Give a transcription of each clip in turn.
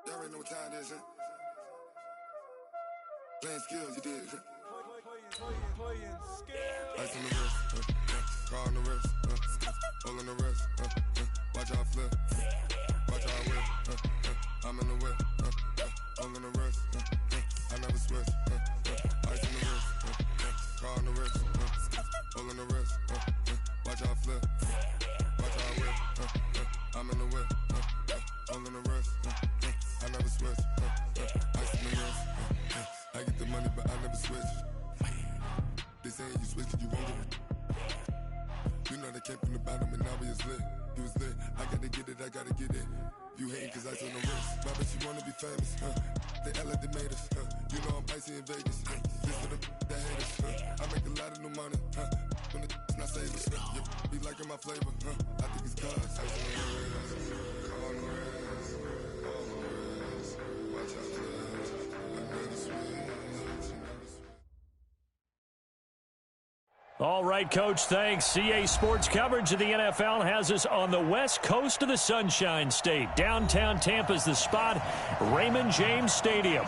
Y'all already know what time it is, huh? Playing skills, you did. Playing skills. Ice on the wrist, car on the wrist, hole on the wrist, watch how I flip, watch how I whip, I'm in the whip, hole on the wrist, I never switch, ice on the wrist, car on the wrist, hole on the wrist, watch how I flip, watch how I whip, I'm in the whip, hole on the wrist, I never switch, ice on the wrist, I get the money but I never switch. They saying you switch and you won't get it. You know they came from the bottom and now we is lit. You was lit, I gotta get it, I gotta get it. You hating cause ice on the wrist. Why bet you wanna be famous, They act like they made us, You know I'm icy in Vegas, This for the that hate us, I make a lot of new money, When the not savers, You be liking my flavor, I think it's cause ice on the wrist, car on the wrist, all on the wrist, watch out for this, I never switch. All right, Coach, thanks. CA Sports coverage of the NFL has us on the west coast of the Sunshine State. Downtown Tampa's the spot, Raymond James Stadium.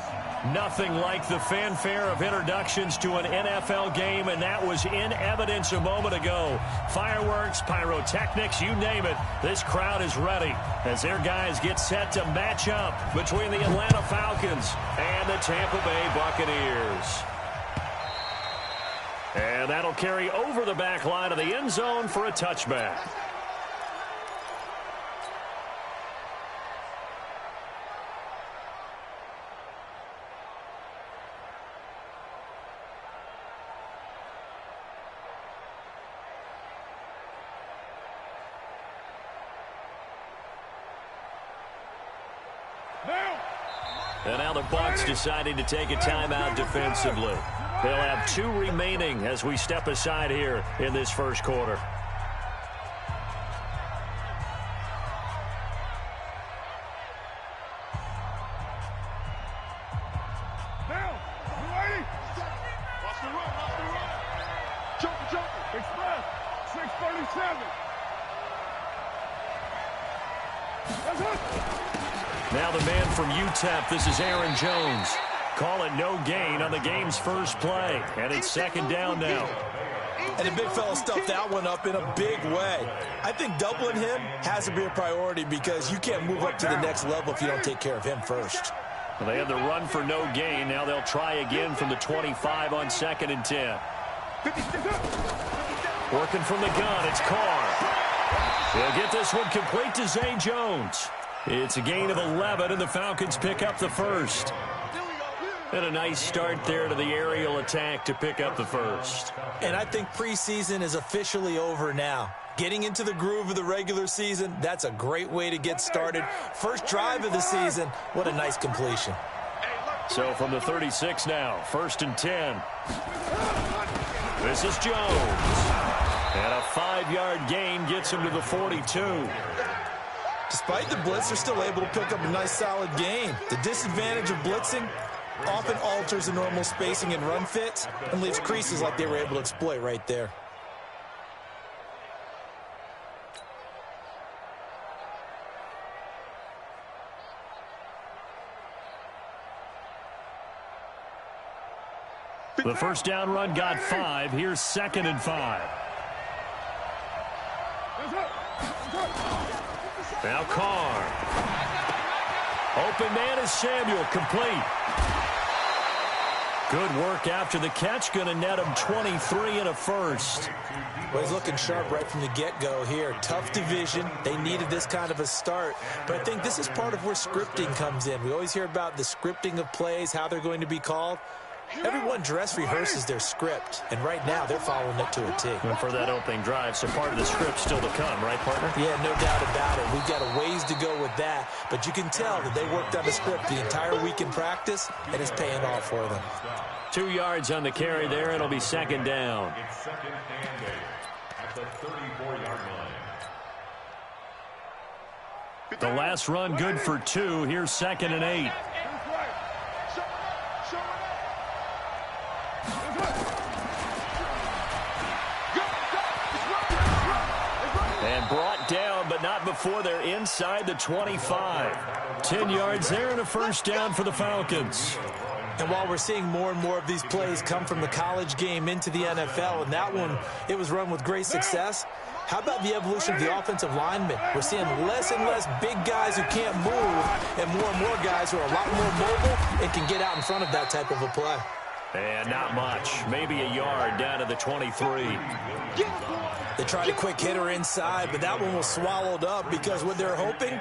Nothing like the fanfare of introductions to an NFL game, and that was in evidence a moment ago. Fireworks, pyrotechnics, you name it. This crowd is ready as their guys get set to match up between the Atlanta Falcons and the Tampa Bay Buccaneers. And that'll carry over the back line of the end zone for a touchback. And now the Bucs deciding to take a timeout defensively. They'll have 2 remaining as we step aside here in this first quarter. Now, you ready? Watch the run. Jump. Express. 637. That's it. Now the man from UTEP, this is Aaron Jones. Call it no gain on the game's first play. And it's second down now. And the big fella stuffed that one up in a big way. I think doubling him has to be a priority because you can't move up to the next level if you don't take care of him first. Well, they had the run for no gain. Now they'll try again from the 25 on 2nd and 10. Working from the gun, it's Carr. They'll get this one complete to Zay Jones. It's a gain of 11, and the Falcons pick up the first. And a nice start there to the aerial attack to pick up the first. And I think preseason is officially over now. Getting into the groove of the regular season, that's a great way to get started. First drive of the season, what a nice completion. So from the 36 now, 1st and 10. This is Jones. And a 5-yard gain gets him to the 42. Despite the blitz, they're still able to pick up a nice solid gain. The disadvantage of blitzing often alters the normal spacing and run fits and leaves creases like they were able to exploit right there. The first down run got 5. Here's 2nd and 5. Now Carr. Open man is Samuel, complete. Good work after the catch, going to net him 23 and a first. Well, he's looking sharp right from the get-go here. Tough division. They needed this kind of a start. But I think this is part of where scripting comes in. We always hear about the scripting of plays, how they're going to be called. Everyone dress rehearses their script, and right now they're following it to a T. And for that opening drive, so part of the script still to come, right, partner? Yeah, no doubt about it. We've got a ways to go with that, but you can tell that they worked on the script the entire week in practice, and it's paying off for them. 2 yards on the carry there. It'll be 2nd down. It's 2nd and 10 at the 34-yard line. The last run good for 2. Here's 2nd and 8. And brought down but not before they're inside the 25. 10 yards there and a first down for the Falcons. And while we're seeing more and more of these plays come from the college game into the NFL, and that one, it was run with great success, how about the evolution of the offensive linemen? We're seeing less and less big guys who can't move and more guys who are a lot more mobile and can get out in front of that type of a play. And not much. Maybe a yard down to the 23. They tried a quick hitter inside, but that one was swallowed up because what they're hoping,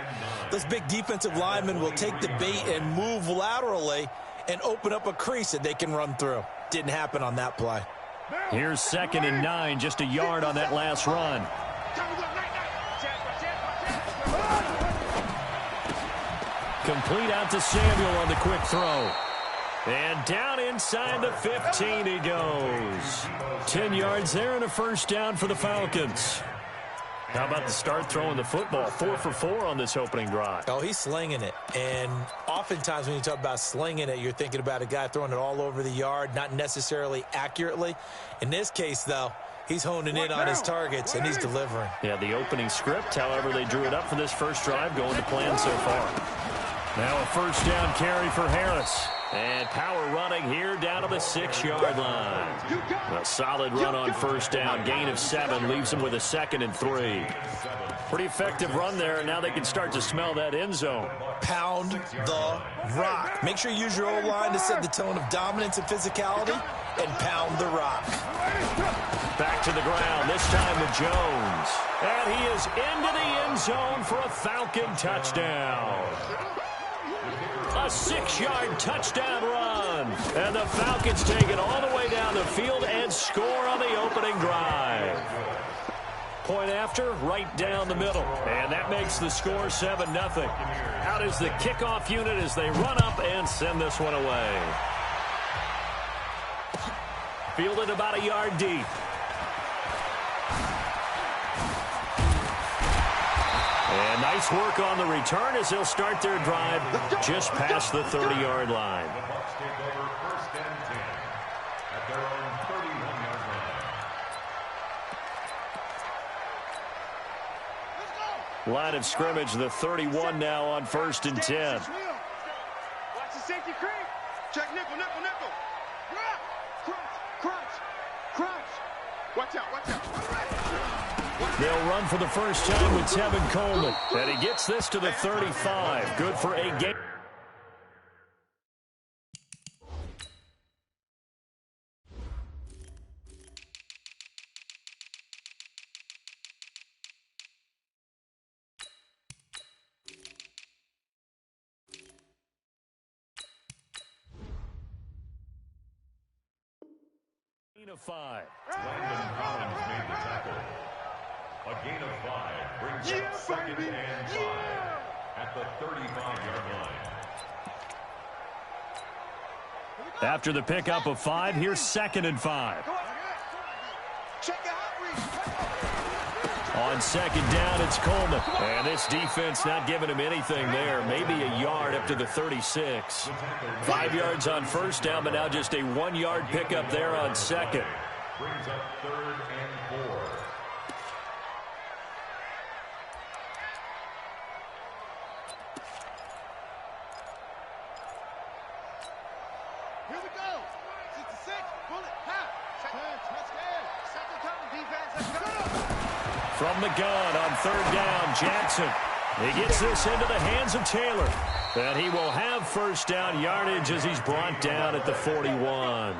those big defensive linemen will take the bait and move laterally and open up a crease that they can run through. Didn't happen on that play. Here's 2nd and 9, just a yard on that last run. Complete out to Samuel on the quick throw. And down inside the 15 he goes. 10 yards there and a first down for the Falcons. How about the start throwing the football? 4 for 4 on this opening drive. Oh, he's slinging it. And oftentimes when you talk about slinging it, you're thinking about a guy throwing it all over the yard, not necessarily accurately. In this case, though, he's honing in on his targets, and he's delivering. Yeah, the opening script, however, they drew it up for this first drive, going to plan so far. Now a first down carry for Harris. And power running here down to the 6-yard line. A solid run on first down. Gain of 7 leaves them with a 2nd and 3. Pretty effective run there, and now they can start to smell that end zone. Pound the rock. Make sure you use your O-line to set the tone of dominance and physicality, and pound the rock. Back to the ground, this time with Jones. And he is into the end zone for a Falcon touchdown. A 6-yard touchdown run. And the Falcons take it all the way down the field and score on the opening drive. Point after, right down the middle. And that makes the score 7-0. Out is the kickoff unit as they run up and send this one away. Fielded about a yard deep. And nice work on the return as they'll start their drive just past the 30-yard line. The Bucs take over 1st and 10 at their own 31-yard line. Line of scrimmage, the 31 now on 1st and 10. Watch the safety creep. Check nickel. Crunch. Watch out. They'll run for the first time with Tevin Coleman. And he gets this to the 35. Good for a gain. Gain of 5. Landon Collins made the tackle. A gain of 5 brings up 2nd and 5 at the 35-yard line. After the pickup of 5, here's 2nd and 5. On 2nd down, it's Coleman. And this defense not giving him anything there. Maybe a yard up to the 36. 5 yards on first down, but now just a 1-yard pickup there on 2nd. Brings up 3rd and 4. Here we go. 66. Bullet. Half. Let's get. Second down defense. Let's go. From the gun on 3rd down, Jackson. He gets this into the hands of Taylor. And he will have first down yardage as he's brought down at the 41.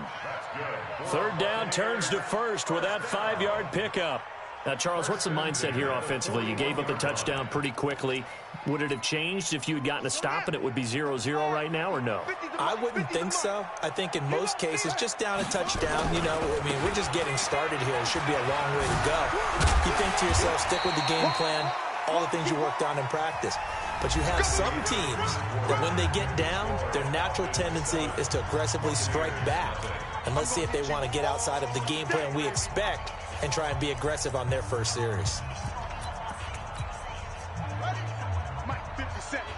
3rd down turns to 1st with that 5-yard pickup. Now, Charles, what's the mindset here offensively? You gave up the touchdown pretty quickly. Would it have changed if you had gotten a stop and it would be 0-0 right now, or no? I wouldn't think so. I think in most cases, just down a touchdown, you know, I mean, we're just getting started here. It should be a long way to go. You think to yourself, stick with the game plan, all the things you worked on in practice. But you have some teams that when they get down, their natural tendency is to aggressively strike back. And let's see if they want to get outside of the game plan we expect and try and be aggressive on their first series. Mike, 50 seconds.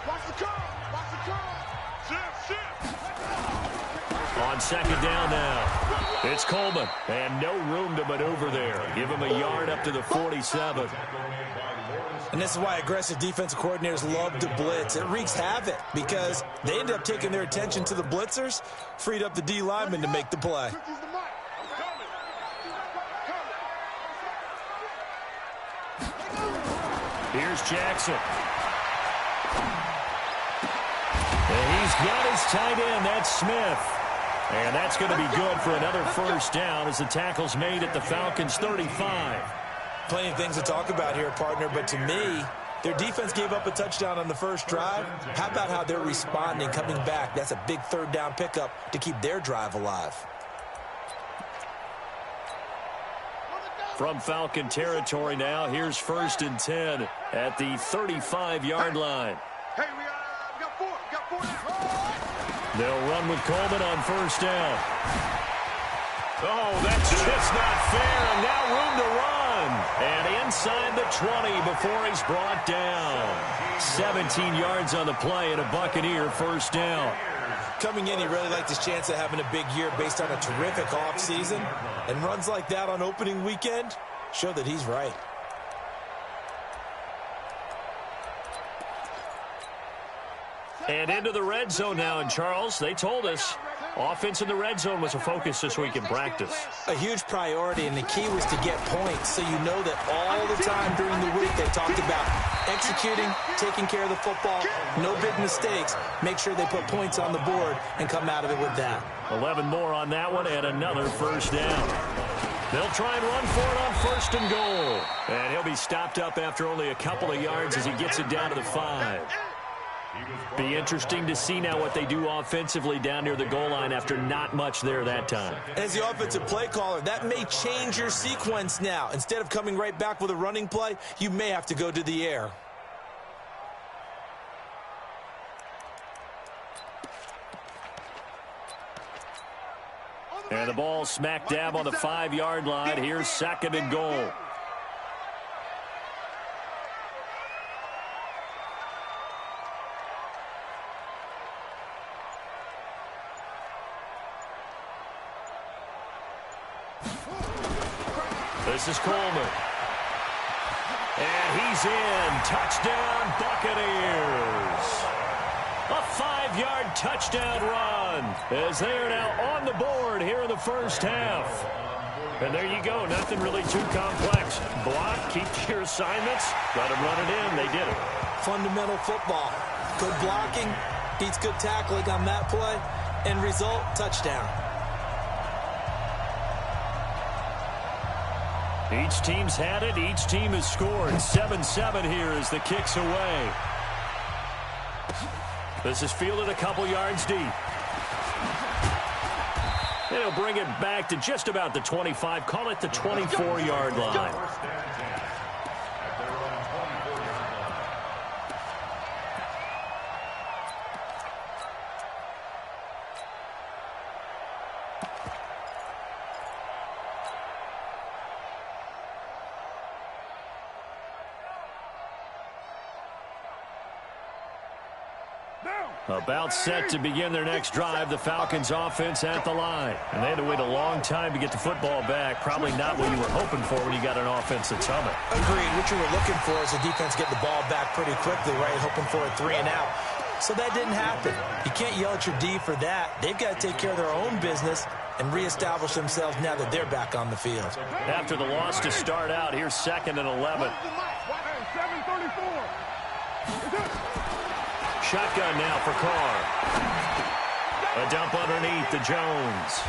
Watch the curl. Shift. On 2nd down now. It's Coleman, and no room to maneuver there. Give him a yard up to the 47. And this is why aggressive defensive coordinators love to blitz. It wreaks havoc because they end up taking their attention to the blitzers, freed up the D lineman to make the play. Here's Jackson. And he's got his tight end. That's Smith. And that's going to be good for another first down as the tackle's made at the Falcons' 35. Plenty of things to talk about here, partner, but to me, their defense gave up a touchdown on the first drive. How about how they're responding, coming back? That's a big third down pickup to keep their drive alive. From Falcon territory now, here's 1st and 10 at the 35-yard line. Hey, we got four. They'll run with Coleman on first down. Oh, that's just not fair, and now room to run. And inside the 20 before he's brought down. 17 yards on the play and a Buccaneer first down. Coming in, he really liked his chance of having a big year based on a terrific offseason. And runs like that on opening weekend show that he's right. And into the red zone now, and Charles, they told us offense in the red zone was a focus this week in practice. A huge priority, and the key was to get points, so you know that all the time during the week they talked about executing, taking care of the football, no big mistakes, make sure they put points on the board and come out of it with that. 11 more on that one and another first down. They'll try and run for it on 1st and goal. And he'll be stopped up after only a couple of yards as he gets it down to the 5. Be interesting to see now what they do offensively down near the goal line after not much there that time. As the offensive play caller, that may change your sequence now. Instead of coming right back with a running play, you may have to go to the air. And the ball smack dab on the 5-yard line. Here's 2nd and goal. This is Coleman. And he's in. Touchdown, Buccaneers. A 5-yard touchdown run as they are now on the board here in the first half. And there you go. Nothing really too complex. Block, keep your assignments, let them run it in. They did it. Fundamental football. Good blocking, beats good tackling on that play. End result, touchdown. Each team's had it. Each team has scored. 7-7 here as the kick's away. This is fielded a couple yards deep. They'll bring it back to just about the 25. Call it the 24-yard line. About set to begin their next drive. The Falcons offense at the line. And they had to wait a long time to get the football back. Probably not what you were hoping for when you got an offense that's humming. Agreed. What you were looking for is the defense getting the ball back pretty quickly, right? Hoping for a 3 and out. So that didn't happen. You can't yell at your D for that. They've got to take care of their own business and reestablish themselves now that they're back on the field. After the loss to start out, here's 2nd and 11. 7:34. Shotgun now for Carr. A dump underneath to Jones.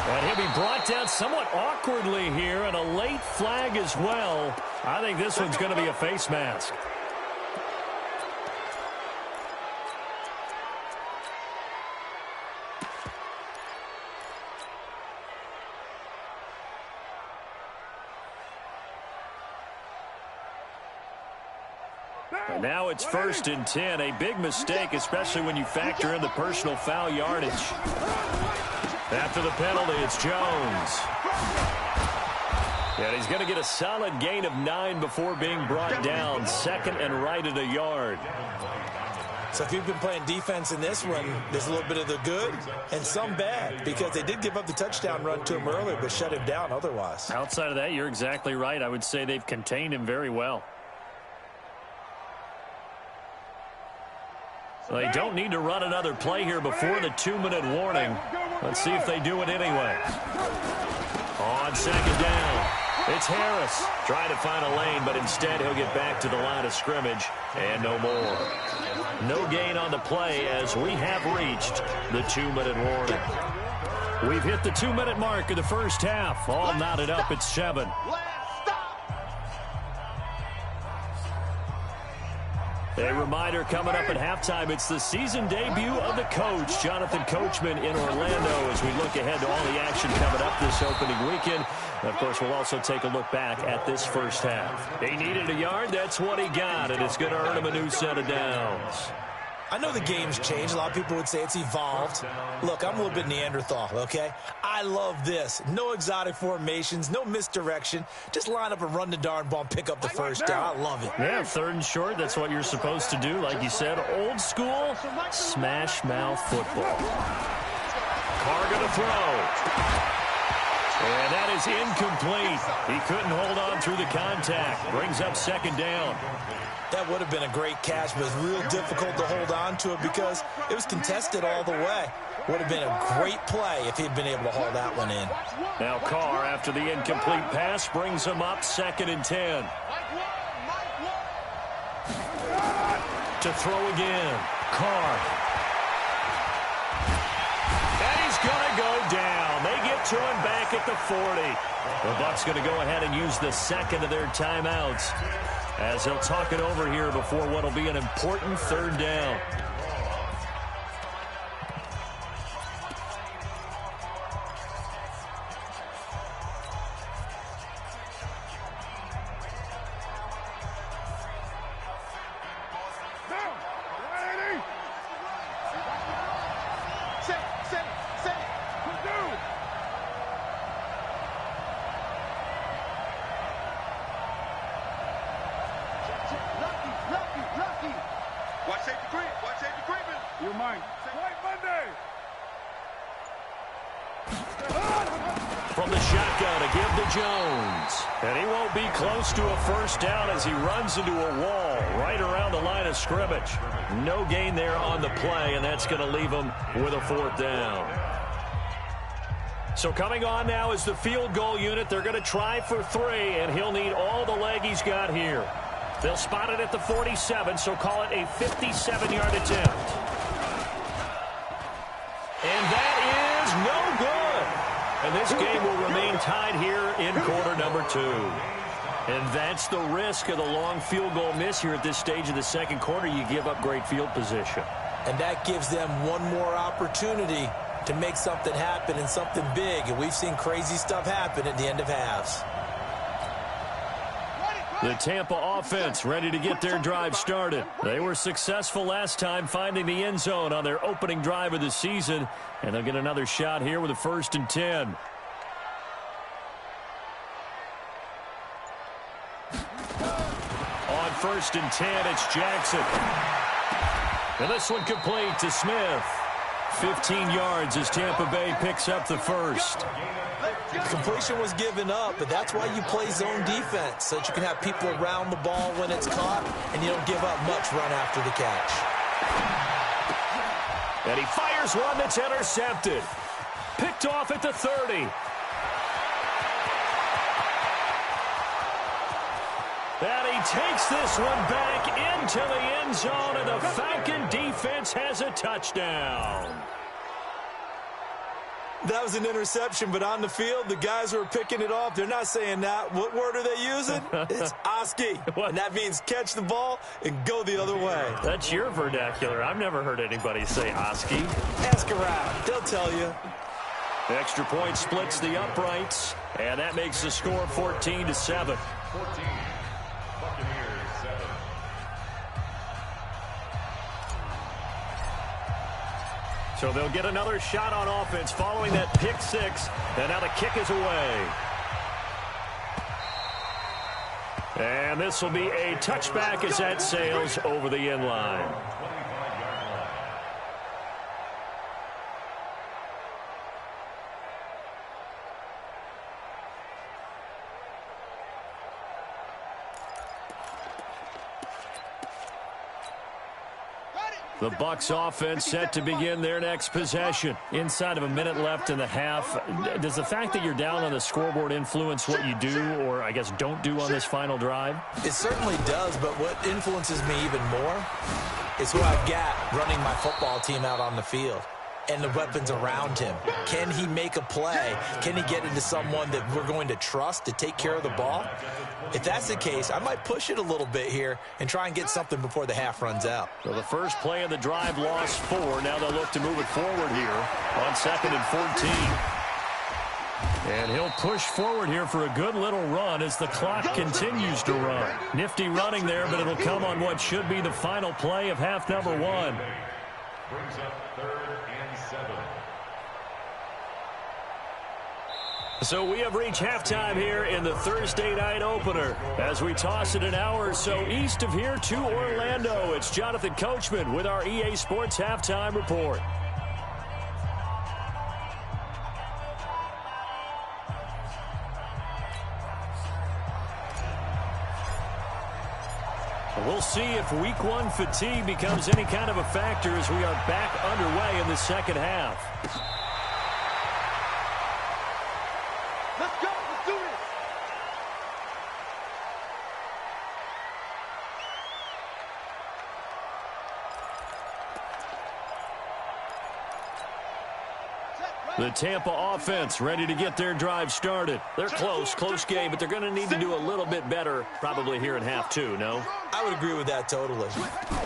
And he'll be brought down somewhat awkwardly here, and a late flag as well. I think this one's going to be a face mask. And now it's 1st and 10. A big mistake, especially when you factor in the personal foul yardage. After the penalty, it's Jones. And he's going to get a solid gain of 9 before being brought down. 2nd and right at a yard. So if you've been playing defense in this one, there's a little bit of the good and some bad, because they did give up the touchdown run to him earlier but shut him down otherwise. Outside of that, you're exactly right. I would say they've contained him very well. They don't need to run another play here before the 2-minute warning. Let's see if they do it anyway. On second down, it's Harris trying to find a lane, but instead he'll get back to the line of scrimmage and no more. No gain on the play as we have reached the 2-minute warning. We've hit the 2-minute mark of the first half. All knotted up at 7. A reminder coming up at halftime, it's the season debut of the coach, Jonathan Coachman, in Orlando, as we look ahead to all the action coming up this opening weekend. And of course, we'll also take a look back at this first half. He needed a yard. That's what he got, and it's going to earn him a new set of downs. I know the game's changed. A lot of people would say it's evolved. Look, I'm a little bit Neanderthal, okay? I love this. No exotic formations, no misdirection. Just line up and run the darn ball and pick up the first down. I love it. Yeah, 3rd and short, that's what you're supposed to do. Like you said, old school, smash mouth football. Carr going to throw. And that is incomplete. He couldn't hold on through the contact. Brings up 2nd down. That would have been a great catch, but it's real difficult to hold on to it because it was contested all the way. Would have been a great play if he'd been able to haul that one in. Now Carr, after the incomplete pass, brings him up 2nd and 10. To throw again. Carr. And he's going to go down. They get to him back at the 40. The Bucs going to go ahead and use the 2nd of their timeouts, as they'll talk it over here before what will be an important 3rd down. From the shotgun to give to Jones. And he won't be close to a first down as he runs into a wall right around the line of scrimmage. No gain there on the play, and that's going to leave him with a 4th down. So coming on now is the field goal unit. They're going to try for 3, and he'll need all the leg he's got here. They'll spot it at the 47, so call it a 57-yard attempt. And that is no good. And this game will remain tied here in quarter number 2. And that's the risk of the long field goal miss here at this stage of the 2nd quarter. You give up great field position. And that gives them one more opportunity to make something happen and something big. And we've seen crazy stuff happen at the end of halves. The Tampa offense ready to get their drive started. They were successful last time finding the end zone on their opening drive of the season, and they'll get another shot here with a 1st and 10. On 1st and 10, it's Jackson. And this one complete to Smith. 15 yards as Tampa Bay picks up the 1st. Completion was given up, but that's why you play zone defense, so that you can have people around the ball when it's caught, and you don't give up much run after the catch. And he fires one that's intercepted. Picked off at the 30. And he takes this one back into the end zone, and the Falcon defense has a touchdown. That was an interception, but on the field, the guys who are picking it off, they're not saying that. What word are they using? It's Oski. And that means catch the ball and go the other way. That's your vernacular. I've never heard anybody say Oski. Ask around. They'll tell you. The extra point splits the uprights, and that makes the score 14-7. 14. Buccaneers 7. So they'll get another shot on offense following that pick 6, and now the kick is away. And this will be a touchback as that sails over the end line. The Bucs offense set to begin their next possession. Inside of a minute left in the half, does the fact that you're down on the scoreboard influence what you do, or I guess don't do on this final drive? It certainly does, but what influences me even more is who I've got running my football team out on the field and the weapons around him. Can he make a play? Can he get into someone that we're going to trust to take care of the ball? If that's the case, I might push it a little bit here and try and get something before the half runs out. So the first play of the drive lost 4. Now they'll look to move it forward here on 2nd and 14. And he'll push forward here for a good little run as the clock continues to run. Nifty running there, but it'll come on what should be the final play of half number 1. Brings up 3rd and 7. So we have reached halftime here in the Thursday night opener. As we toss it an hour or so east of here to Orlando, it's Jonathan Coachman with our EA Sports Halftime Report. We'll see if week 1 fatigue becomes any kind of a factor as we are back underway in the second half. Let's go. Let's do this. The Tampa offense ready to get their drive started. They're close game, but they're going to need to do a little bit better probably here in half 2, no? I would agree with that totally.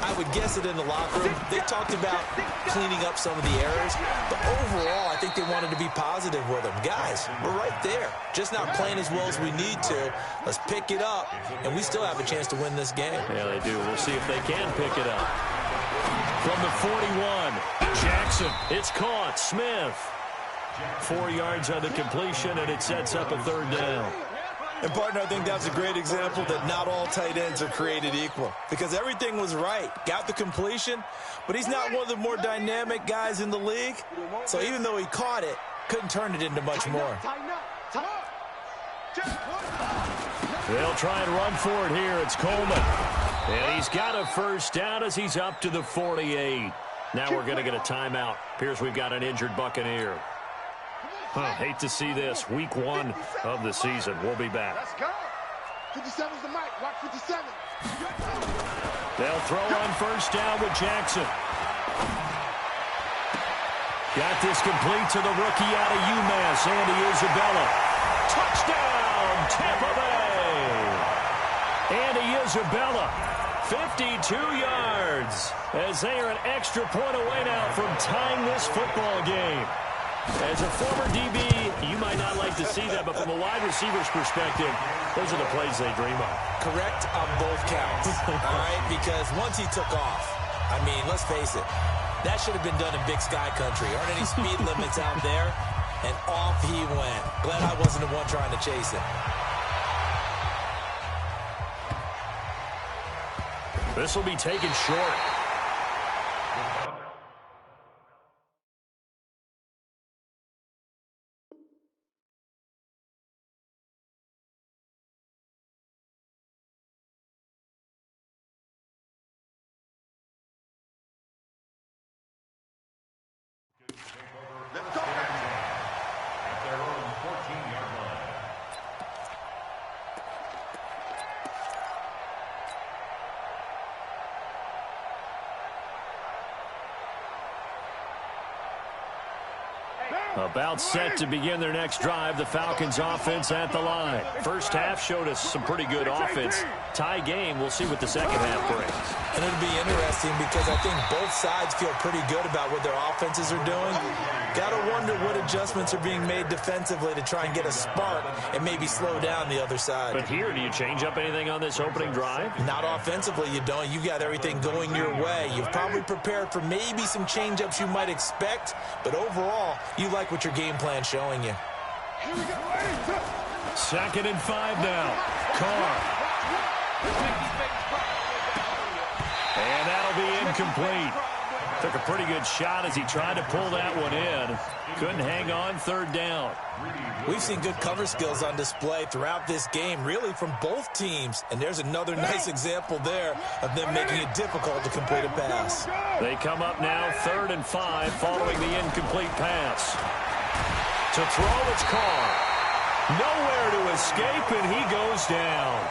I would guess it in the locker room. They talked about cleaning up some of the errors, but overall, I think they wanted to be positive with them. Guys, we're right there. Just not playing as well as we need to. Let's pick it up, and we still have a chance to win this game. Yeah, they do. We'll see if they can pick it up. From the 41, Jackson. It's caught. Smith. 4 yards on the completion, and it sets up a 3rd down. And, partner, I think that's a great example that not all tight ends are created equal because everything was right. Got the completion, but he's not one of the more dynamic guys in the league. So even though he caught it, couldn't turn it into much more. They'll try and run for it here. It's Coleman. And he's got a 1st down as he's up to the 48. Now we're going to get a timeout. Appears we've got an injured Buccaneer. Hate to see this. Week 1 of the season. We'll be back. Let's go. 57's the mic. Watch 57. They'll throw on 1st down with Jackson. Got this complete to the rookie out of UMass, Andy Isabella. Touchdown, Tampa Bay. Andy Isabella, 52 yards, as they are an extra point away now from tying this football game. As a former DB, you might not like to see that, but from a wide receiver's perspective, those are the plays they dream of. Correct on both counts, all right? Because once he took off, I mean, let's face it, that should have been done in Big Sky Country. Aren't any speed limits out there? And off he went. Glad I wasn't the one trying to chase him. This will be taken short. At their own 14-yard line. About set to begin their next drive, the Falcons offense at the line. First half showed us some pretty good offense. Tie game, we'll see what the second half brings. And it'll be interesting because I think both sides feel pretty good about what their offenses are doing. Got to wonder what adjustments are being made defensively to try and get a spark and maybe slow down the other side. But here, do you change up anything on this opening drive? Not offensively, you don't. You've got everything going your way. You've probably prepared for maybe some change-ups you might expect, but overall, you like what your game plan's showing you. Here we go. 2nd and 5 now. Carr. And that'll be incomplete. Took a pretty good shot as he tried to pull that one in. Couldn't hang on, third down. We've seen good cover skills on display throughout this game, really from both teams. And there's another nice example there of them making it difficult to complete a pass. They come up now 3rd and 5 following the incomplete pass. To throw, it's Carr. Nowhere to escape, and he goes down.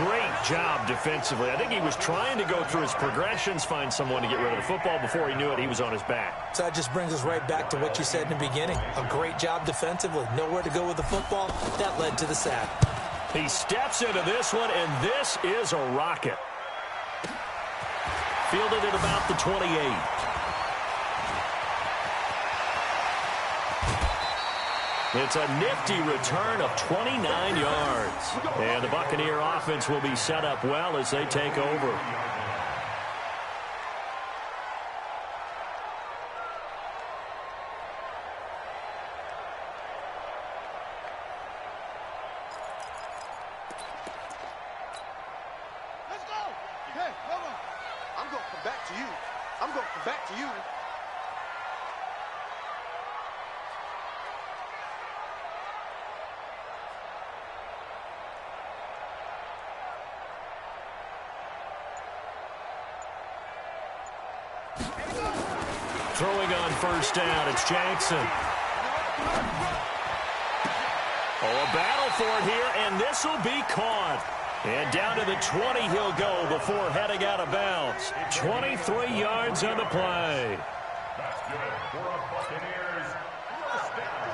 Great job defensively. I think he was trying to go through his progressions, find someone to get rid of the football. Before he knew it, he was on his back. So that just brings us right back to what you said in the beginning. A great job defensively. Nowhere to go with the football. That led to the sack. He steps into this one, and this is a rocket. Fielded at about the 28. It's a nifty return of 29 yards. And the Buccaneer offense will be set up well as they take over. Let's go. Hey, hold on. I'm going to come back to you. I'm going to come back to you. Throwing on first down, it's Jackson. Oh, a battle for it here, and this will be caught. And down to the 20 he'll go before heading out of bounds. 23 yards on the play. That's good for a Buccaneers first down.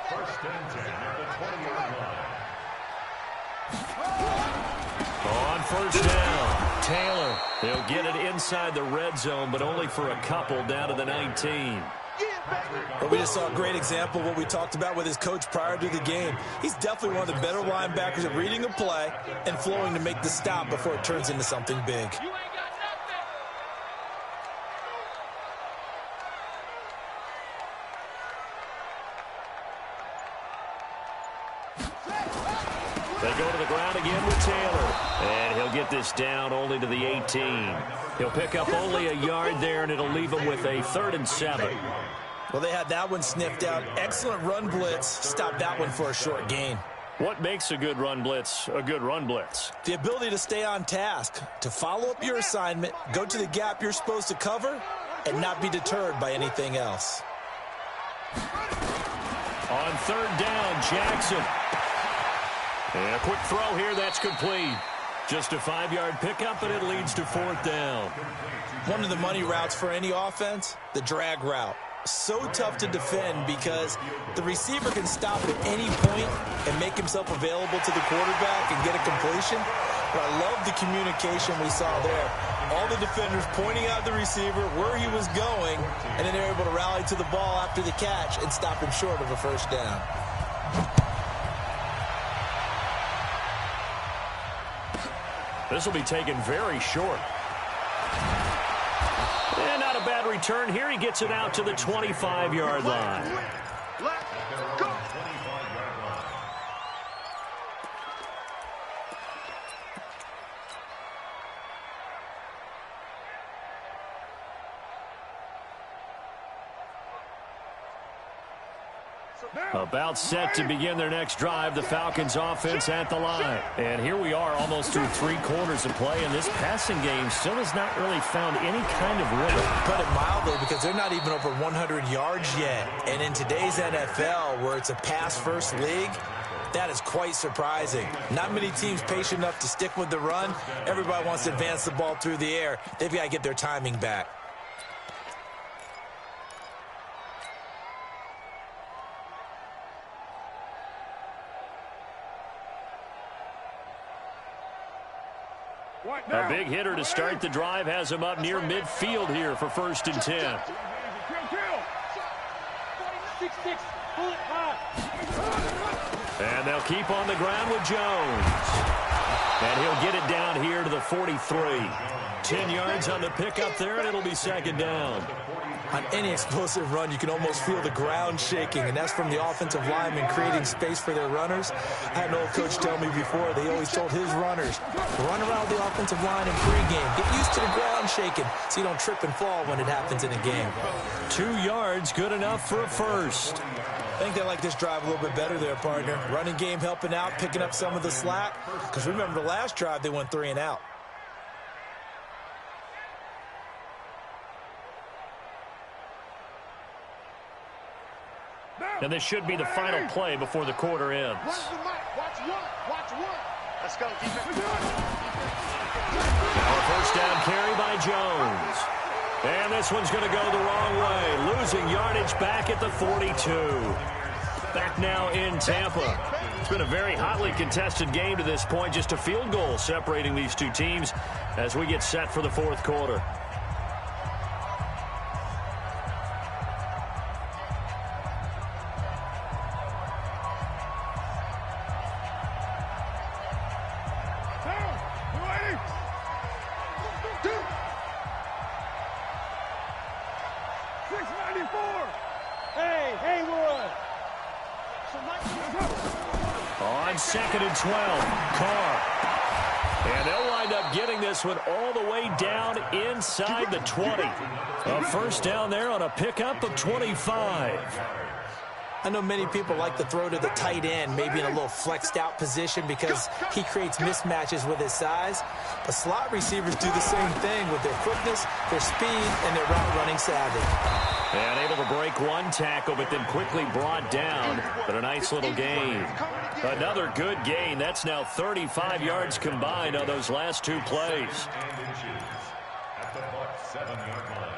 First and 10 at the 20-yard line. On first down, Taylor. They'll get it inside the red zone, but only for a couple down to the 19. But we just saw a great example of what we talked about with his coach prior to the game. He's definitely one of the better linebackers at reading a play and flowing to make the stop before it turns into something big. They go to the ground again with Taylor. And he'll get this down only to the 18. He'll pick up only a yard there, and it'll leave him with a 3rd and 7. Well, they had that one sniffed out. Excellent run blitz. Stop that one for a short gain. What makes a good run blitz a good run blitz? The ability to stay on task, to follow up your assignment, go to the gap you're supposed to cover, and not be deterred by anything else. On 3rd down, Jackson. And a quick throw here, that's complete. Just a 5-yard pickup, and it leads to 4th down. One of the money routes for any offense, the drag route. So tough to defend because the receiver can stop at any point and make himself available to the quarterback and get a completion. But I love the communication we saw there. All the defenders pointing out the receiver where he was going, and then they're able to rally to the ball after the catch and stop him short of a first down. This will be taken very short. And not a bad return here. He gets it out to the 25-yard line. Let's go. About set to begin their next drive, the Falcons offense at the line. And here we are almost through 3 quarters of play, and this passing game still has not really found any kind of rhythm. Put it mildly, because they're not even over 100 yards yet. And in today's NFL, where it's a pass-first league, that is quite surprising. Not many teams patient enough to stick with the run. Everybody wants to advance the ball through the air. They've got to get their timing back. A big hitter to start the drive has him up near midfield here for 1st and 10. And they'll keep on the ground with Jones. And he'll get it down here to the 43. 10 yards on the pickup there, and it'll be 2nd down. On any explosive run, you can almost feel the ground shaking, and that's from the offensive linemen creating space for their runners. I had an old coach tell me before, they always told his runners, run around the offensive line in pregame. Get used to the ground shaking so you don't trip and fall when it happens in a game. 2 yards, good enough for a first. I think they like this drive a little bit better there, partner. Running game helping out, picking up some of the slack. Because remember, the last drive, they went 3 and out. And this should be the final play before the quarter ends. Watch one. Let's go, defense. Now a first down carry by Jones. And this one's going to go the wrong way. Losing yardage back at the 42. Back now in Tampa. It's been a very hotly contested game to this point. Just a field goal separating these two teams as we get set for the fourth quarter. On 2nd and 12, Carr. And they'll wind up getting this one all the way down inside the 20. A first down there on a pickup of 25. I know many people like to throw to the tight end, maybe in a little flexed out position because he creates mismatches with his size. But slot receivers do the same thing with their quickness, their speed, and their route running savvy. And able to break one tackle, but then quickly brought down. But a nice little gain. Another good gain. That's now 35 yards combined on those last 2 plays. At the Bucs 7-yard line.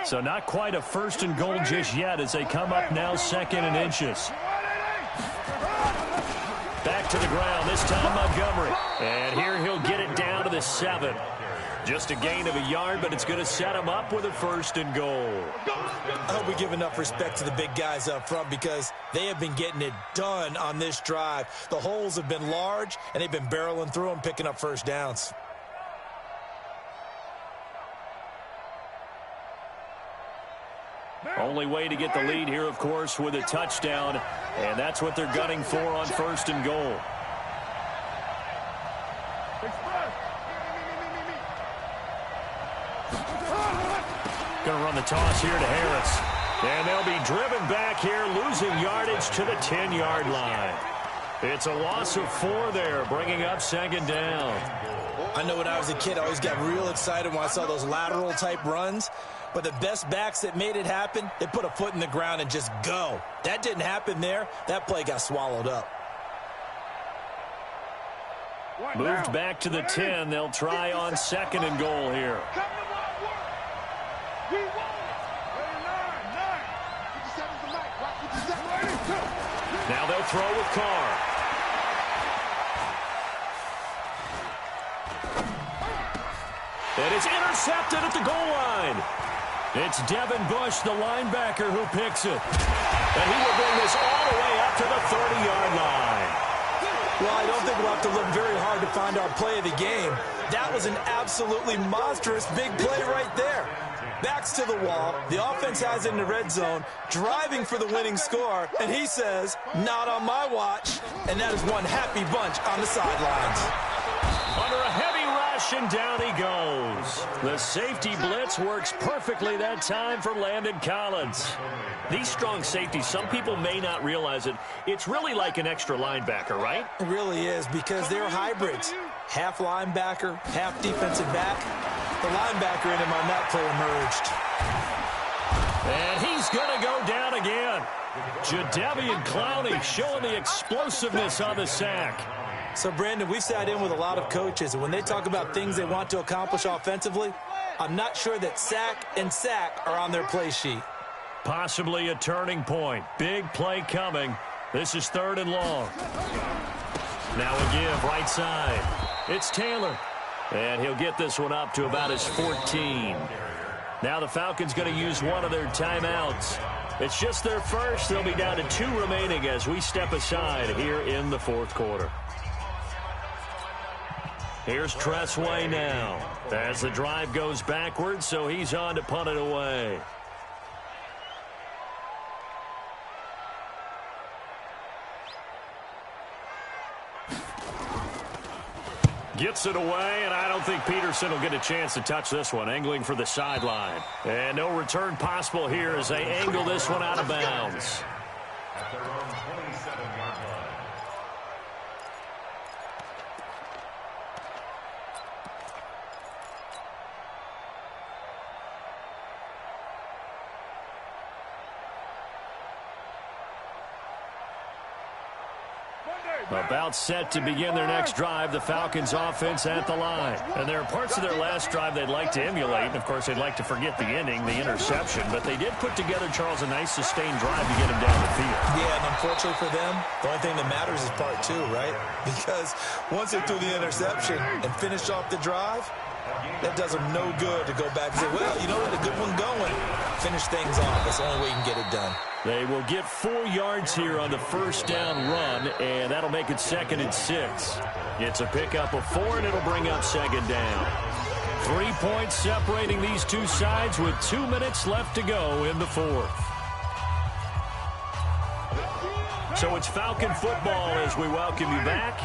So not quite a first and goal just yet as they come up now 2nd and inches. Back to the ground, this time Montgomery. And here he'll get it down to the 7. Just a gain of a yard, but it's going to set him up with a first and goal. I hope we give enough respect to the big guys up front because they have been getting it done on this drive. The holes have been large, and they've been barreling through them, picking up first downs. Only way to get the lead here, of course, with a touchdown, and that's what they're gunning for on first and goal. Going to run the toss here to Harris. And they'll be driven back here, losing yardage to the 10-yard line. It's a loss of 4 there, bringing up 2nd down. I know when I was a kid, I always got real excited when I saw those lateral-type runs. But the best backs that made it happen, they put a foot in the ground and just go. That didn't happen there. That play got swallowed up. Moved back to the 10. They'll try on 2nd and goal here. Now they'll throw with Carr. And it's intercepted at the goal line. It's Devin Bush, the linebacker, who picks it. And he will bring this all the way up to the 30-yard line. Well, I don't think we'll have to look very hard to find our play of the game. That was an absolutely monstrous big play right there. Backs to the wall. The offense has it in the red zone, driving for the winning score. And he says, not on my watch. And that is one happy bunch on the sidelines. Under a heavy rush, and down he goes. The safety blitz works perfectly that time for Landon Collins. These strong safeties, some people may not realize it. It's really like an extra linebacker, right? It really is, because they're hybrids. Half linebacker, half defensive back. The linebacker in him on that play emerged. And he's going to go down again. Jadeveon Clowney showing the explosiveness on the sack. So, Brandon, we've sat in with a lot of coaches, and when they talk about things they want to accomplish offensively, I'm not sure that sack and sack are on their play sheet. Possibly a turning point. Big play coming. This is 3rd and long. Now a give right side. It's Taylor. And he'll get this one up to about his 14. Now the Falcons going to use one of their timeouts. It's just their first. They'll be down to 2 remaining as we step aside here in the fourth quarter. Here's Tressway now as the drive goes backwards, so he's on to punt it away. Gets it away, and I don't think Peterson will get a chance to touch this one. Angling for the sideline. And no return possible here as they angle this one out of bounds. At their own 27-yard line. About set to begin their next drive, the Falcons offense at the line. And there are parts of their last drive they'd like to emulate. And, of course, they'd like to forget the ending, the interception. But they did put together, Charles, a nice sustained drive to get him down the field. Yeah, and unfortunately for them, the only thing that matters is part 2, right? Because once they threw the interception and finished off the drive, that does them no good to go back and say, well, you know what, a good one going. Finish things off. That's the only way you can get it done. They will get 4 yards here on the first down run, and that'll make it 2nd and 6. It's a pickup of 4, and it'll bring up 2nd down. 3 points separating these two sides with 2 minutes left to go in the fourth. So it's Falcon football as we welcome you back.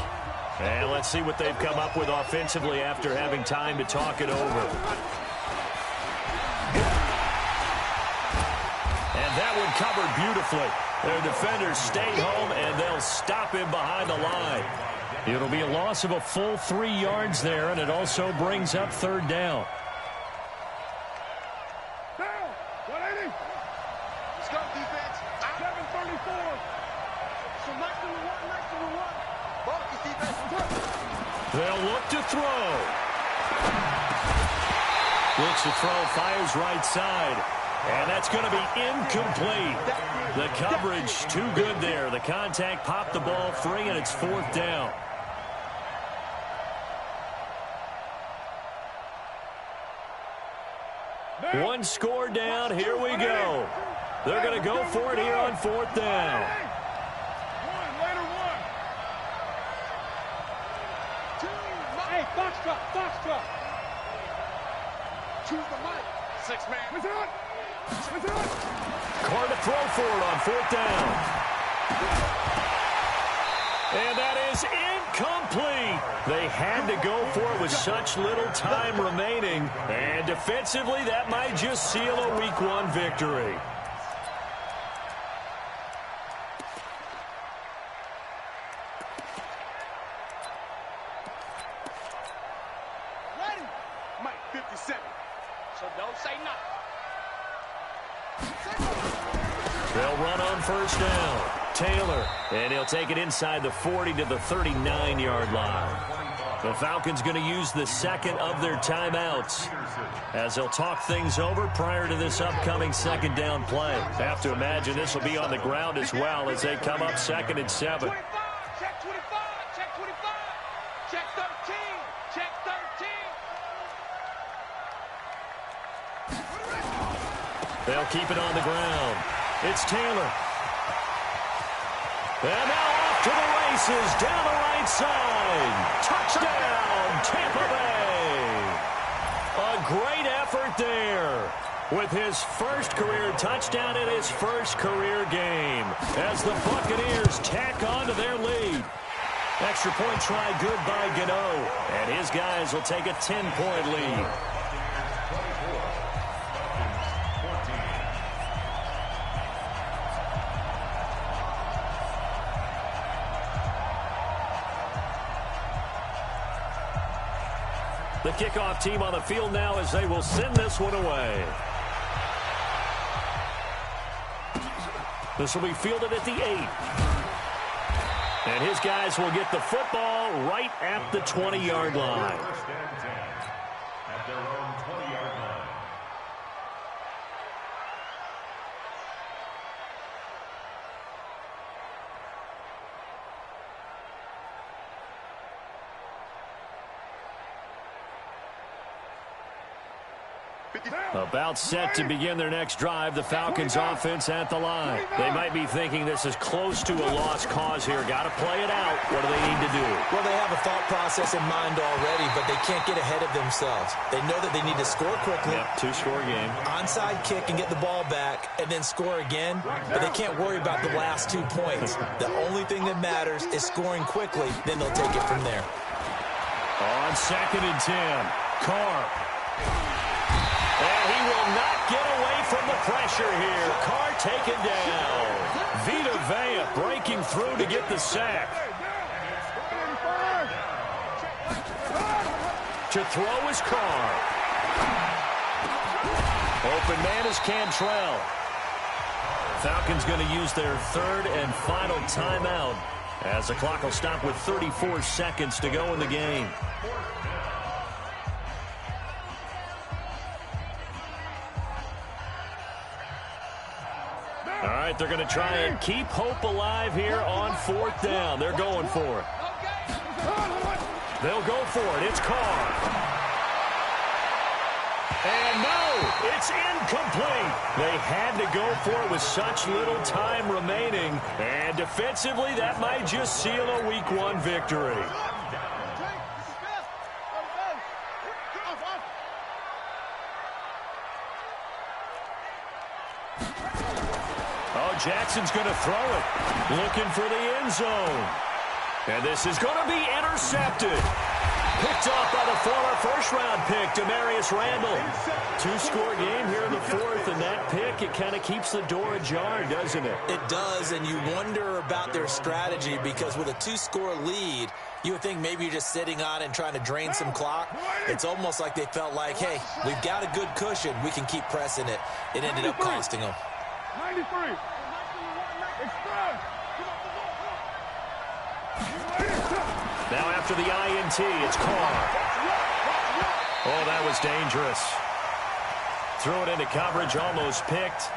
And let's see what they've come up with offensively after having time to talk it over. And that one covered beautifully. Their defenders stay home, and they'll stop him behind the line. It'll be a loss of a full 3 yards there, and it also brings up 3rd down. Down. 180. Let's go, defense. 7:34. So nice to the one, nice to the one. Ball, defense. They'll look to throw. Looks to throw, fires right side. And that's going to be incomplete. The coverage too good there. The contact popped the ball free, and it's 4th down. One score down. Here we go. They're going to go for it here on 4th down. Hey, Foxtrot. Choose the mic. 6-man. What's up? Carr to throw for it on 4th down. And that is incomplete. They had to go for it with such little time remaining. And defensively, that might just seal a Week 1 victory. Ready? Mike, 57. So don't say nothing. They'll run on 1st down. Taylor, and he'll take it inside the 40 to the 39-yard line. The Falcons going to use the 2nd of their timeouts as they'll talk things over prior to this upcoming 2nd down play. Have to imagine this will be on the ground as well as they come up 2nd and 7. 25, check 25, check 25, check 13, check 13. They'll keep it on the ground. It's Taylor. And now off to the races, down the right side. Touchdown, Tampa Bay. A great effort there with his first career touchdown in his first career game as the Buccaneers tack on to their lead. Extra point try good by Gano, and his guys will take a 10-point lead. The kickoff team on the field now as they will send this one away. This will be fielded at the 8. And his guys will get the football right at the 20-yard line. First and 10 at their own 20-yard line. About set to begin their next drive, the Falcons offense at the line. They might be thinking this is close to a lost cause here. Got to play it out. What do they need to do? Well, they have a thought process in mind already, but they can't get ahead of themselves. They know that they need to score quickly. Yep, two-score game. Onside kick and get the ball back and then score again, but they can't worry about the last 2 points. The only thing that matters is scoring quickly, then they'll take it from there. On 2nd and 10, Carr. And he will not get away from the pressure here. Carr taken down. Vita Vea breaking through to get the sack. To throw is Carr. Open man is Cantrell. Falcons going to use their 3rd and final timeout as the clock will stop with 34 seconds to go in the game. All right, they're going to try and keep hope alive here on 4th down. They're going for it. They'll go for it. It's Carr. And no, it's incomplete. They had to go for it with such little time remaining. And defensively, that might just seal a Week 1 victory. Jackson's going to throw it, looking for the end zone. And this is going to be intercepted. Picked up by the former first-round pick, Demarius Randall. 2-score game here in the 4th, and that pick, it kind of keeps the door ajar, doesn't it? It does, and you wonder about their strategy because with a 2-score lead, you would think maybe you're just sitting on it and trying to drain some clock. It's almost like they felt like, hey, we've got a good cushion. We can keep pressing it. It ended up costing them. 93. Now after the INT, it's Carr. Oh, that was dangerous. Threw it into coverage, almost picked,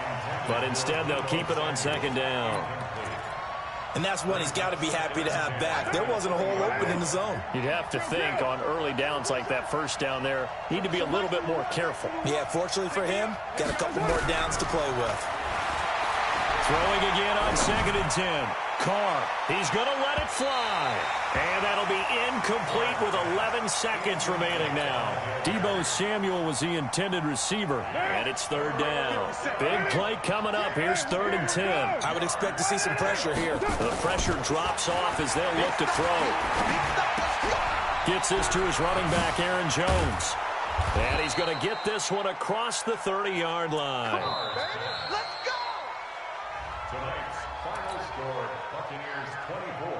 but instead they'll keep it on 2nd down. And that's one he's got to be happy to have back. There wasn't a hole open in the zone. You'd have to think on early downs like that first down there, need to be a little bit more careful. Yeah, fortunately for him, got a couple more downs to play with. Throwing again on 2nd and 10. Carr, he's going to let it fly. And that'll be incomplete with 11 seconds remaining now. Deebo Samuel was the intended receiver, and it's 3rd down. Big play coming up. Here's 3rd and 10. I would expect to see some pressure here. The pressure drops off as they'll look to throw. Gets this to his running back, Aaron Jones. And he's going to get this one across the 30-yard line. Tonight's final score, Buccaneers 24,